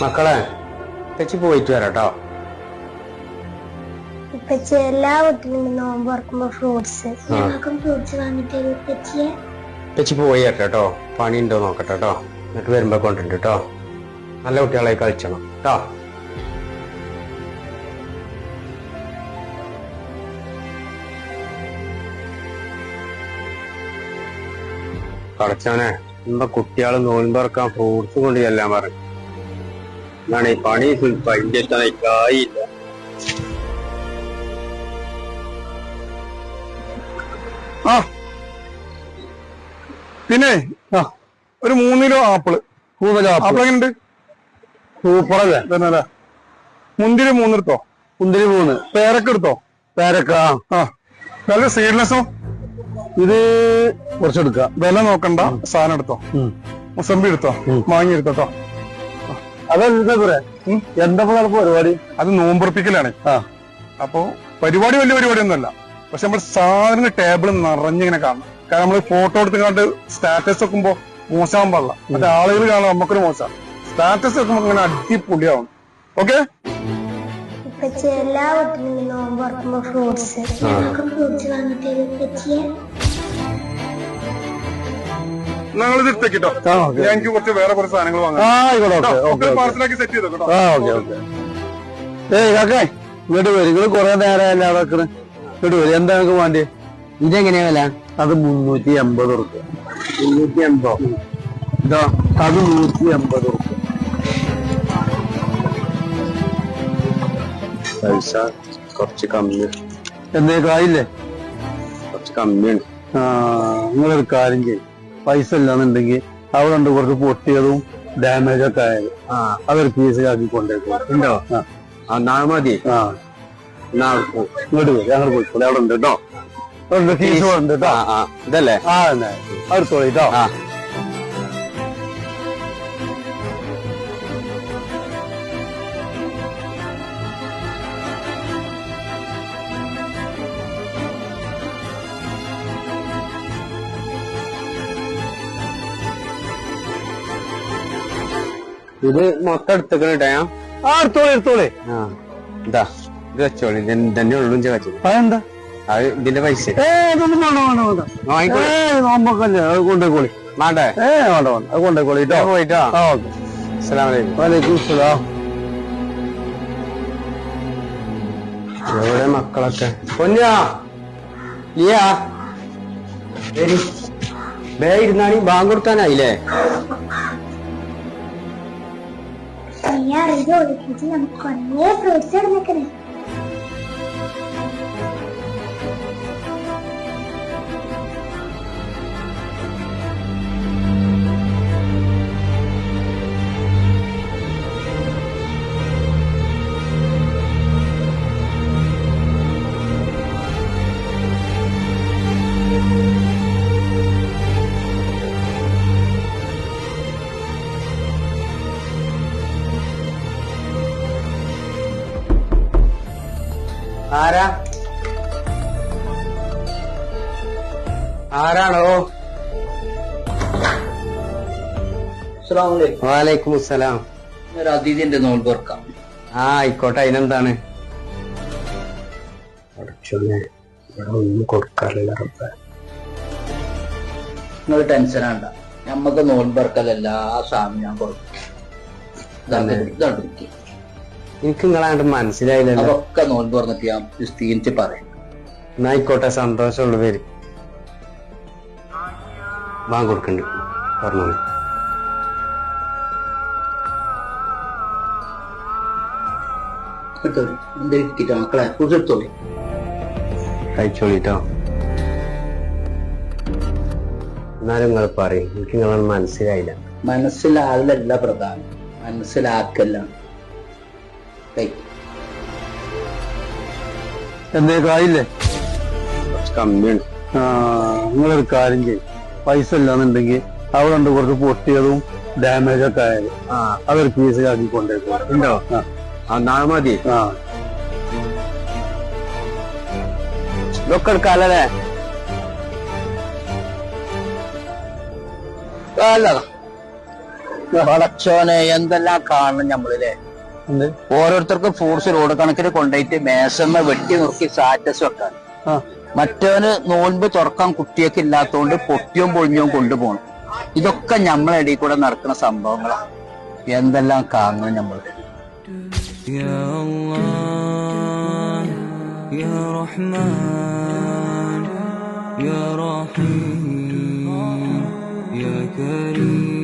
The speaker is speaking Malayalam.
മക്കളെ തെച്ചി പോയിട്ട് വരാട്ടോ. ഇപ്പച്ചി എല്ലാ വീട്ടിലും നോമ്പ് തുറക്കുമ്പോ ഫ്രൂട്ട്സ് വാങ്ങിട്ട് തെച്ചി പോയി കേട്ടോ. പണി ഉണ്ടോ നോക്കട്ടെ കേട്ടോ. എന്നിട്ട് വരുമ്പോ കൊണ്ടുണ്ട് കേട്ടോ. നല്ല കുട്ടികളായി കളിച്ചണം കേട്ടോ. കളിച്ചവനെ ഇപ്പൊ കുട്ടികള് നോൻപറക്കാൻ ഫ്രൂട്ട്സ് കൊണ്ട് ചെല്ലാൻ പറഞ്ഞു. എന്നാണ് ഈ പണി പൈൻ്റെത്തായില്ല. ആ പിന്നെ ഒരു 3 കിലോ ആപ്പിള്. ആപ്പിൾ എങ്ങനെയുണ്ട്? സൂപ്പറല്ലേ? മുന്തിരി 3 എടുത്തോ. മുന്തിരി 3. പേരക്ക എടുത്തോ. പേരക്ക നല്ല സീഡ്ലെസ്സോ. ഇത് കുറച്ചെടുക്ക. വില നോക്കണ്ട, സാധനം എടുത്തോ. മുസമ്പി എടുത്തോ, മാങ്ങി എടുത്തോ. അതെന്താ എന്താ പരിപാടി? അത് നോമ്പുറപ്പിക്കലാണ്. അപ്പൊ പരിപാടി വലിയ പരിപാടി ഒന്നുമല്ല. പക്ഷെ നമ്മൾ സാധനം ടേബിൾ നിറഞ്ഞിങ്ങനെ കാണണം. കാരണം നമ്മള് ഫോട്ടോ എടുത്തുകൊണ്ട് സ്റ്റാറ്റസ് വെക്കുമ്പോ മോശമാകാൻ പാടില്ല. മറ്റേ ആളുകൾ കാണാൻ നമുക്കൊരു മോശമാണ്. സ്റ്റാറ്റസ് വെക്കുമ്പോ ഇങ്ങനെ അടിപൊളിയാവണം. ഓക്കെ? എല്ലാ വീട്ടിലും നോമ്പ് തുറക്കുമ്പോ ഫ്രൂട്ട്സ് വാങ്ങിട്ട് ഞങ്ങൾ തിരിച്ചേക്കിട്ടോ. എനിക്ക് കുറച്ച് വേറെ കുറച്ച് സാധനങ്ങൾ വാങ്ങാം. പാർസലാക്കി സെറ്റ് ചെയ്തോ കേട്ടോ. ഇങ്ങോട്ട് വരും. നിങ്ങൾ കുറെ നേരമല്ല അവിടെ ഇങ്ങോട്ട് വരും. എന്താ നിങ്ങൾക്ക് വേണ്ടി? ഇതെങ്ങനെയാ വില? അത് 380 റുപ്യ. 380. ഇതോ അത് 180 റുപ്യ. പൈസ കുറച്ച് കമ്മി. എന്തേക്കായില്ലേ? കുറച്ച് കമ്മിയാണ്. നിങ്ങളൊരു കാര്യം ചെയ്യും. പൈസ ഇല്ലാന്നുണ്ടെങ്കിൽ അവിടെ ഉണ്ട് കുറച്ച് പൊട്ടിയതും ഡാമേജ് ഒക്കെ ആയത്. അതൊരു പീസിലാക്കി കൊണ്ടേക്കും. ഉണ്ടോ? നാളെ മതി. ഇങ്ങോട്ട് വരും. ഞങ്ങൾ പോയിക്കോളെ. അവിടെ ഉണ്ട് കേട്ടോ. ഫീസ് ഉണ്ട് കേട്ടോ. ഇതല്ലേ? അടുത്തോളി കേട്ടോ. ഇത് മൊത്തം എടുത്തേക്കണേട്ടാ. എടുത്തോളി. ഇതാ ഇത് വെച്ചോളി. തന്നെ ഉള്ളു വെച്ചു. അതെന്താ? അത് ഇതിന്റെ പൈസ നോമ്പൊക്കല്ലേ. അത് കൊണ്ടേക്കോളി. വേണ്ടേ? വേണ്ട അത് കൊണ്ടേക്കോളി കേട്ടോ. പോയിട്ടോ. വലൈക്കും സലാം. എവിടെ മക്കളൊക്കെ? പൊന്നാ ലിയാ ബേ ഇരുന്നാണി. ബാങ്ക് കൊടുക്കാനായില്ലേ? നമുക്ക് കുറേ ഫ്രൂട്ട്സ് ഇടുന്നേക്കണേ. ആരാണോ? വാലൈക്കും അസ്സലാം. അതിഥിന്റെ നോമ്പ് തുറക്കാം. ആയിക്കോട്ടെ. അതിനെന്താണ്? ഒന്നും കൊടുക്കാറില്ല. നിങ്ങൾ ടെൻഷൻ ആണ്ട. നമ്മക്ക് നോമ്പ് തുറക്കൽ എല്ലാ സാധനവും ഞാൻ കൊടുക്കും. എനിക്ക് നിങ്ങളാണ്ട് മനസ്സിലായില്ലല്ലോ. അതൊക്കെ നോമ്പ് തുറന്നിട്ട് ഞാൻ വിസ്തീരിച്ച് പറയാം. എന്നായിക്കോട്ടെ. സന്തോഷമുള്ള പേര് വാങ്ങി കൊടുക്കണ്ട്. പറഞ്ഞോളൂ. മക്കളെ കുറിച്ചെടുത്തോളി. കഴിച്ചോളിട്ടോ. എന്നാലും നിങ്ങൾ പറയും. എനിക്ക് നിങ്ങളൊന്നും മനസ്സിലായില്ല. മനസ്സിലാകലല്ല പ്രധാനം, മനസ്സിലാക്കല്ല. എന്തേക്കായില്ലേ? കുറച്ച് കമ്മിയാണ്. നിങ്ങളൊരു കാര്യം ചെയ്യും. പൈസ ഇല്ലാന്നുണ്ടെങ്കിൽ അവിടെ ഉണ്ട് കുറച്ച് പൊട്ടിയതും ഡാമേജ് ഒക്കെ ആയത്. അതൊരു പീസിലാക്കി കൊണ്ടേക്കും. ഉണ്ടോ? നാളെ മതി. ഇതൊക്കെ എടുക്കാല്ലേ? വളച്ചോനെ എന്തെല്ലാം കാണണം നമ്മളില്ലേ. ഓരോരുത്തർക്ക് ഫ്രൂട്ട്സ് റോഡ് കണക്കിന് കൊണ്ടുപോയിട്ട് മേശമ്മ വെട്ടി നുറുക്കി സ്റ്റാറ്റസ് വെക്കാൻ. മറ്റവന് നോൻപ് തുറക്കാൻ കുട്ടിയൊക്കെ ഇല്ലാത്തതുകൊണ്ട് പൊട്ടിയും പൊളിഞ്ഞും കൊണ്ടുപോകണം. ഇതൊക്കെ നമ്മളെ ഇടയിൽ കൂടെ നടക്കുന്ന സംഭവങ്ങളാണ്. എന്തെല്ലാം കാണണം നമ്മള്. يا الله يا رحمن يا رحيم يا كريم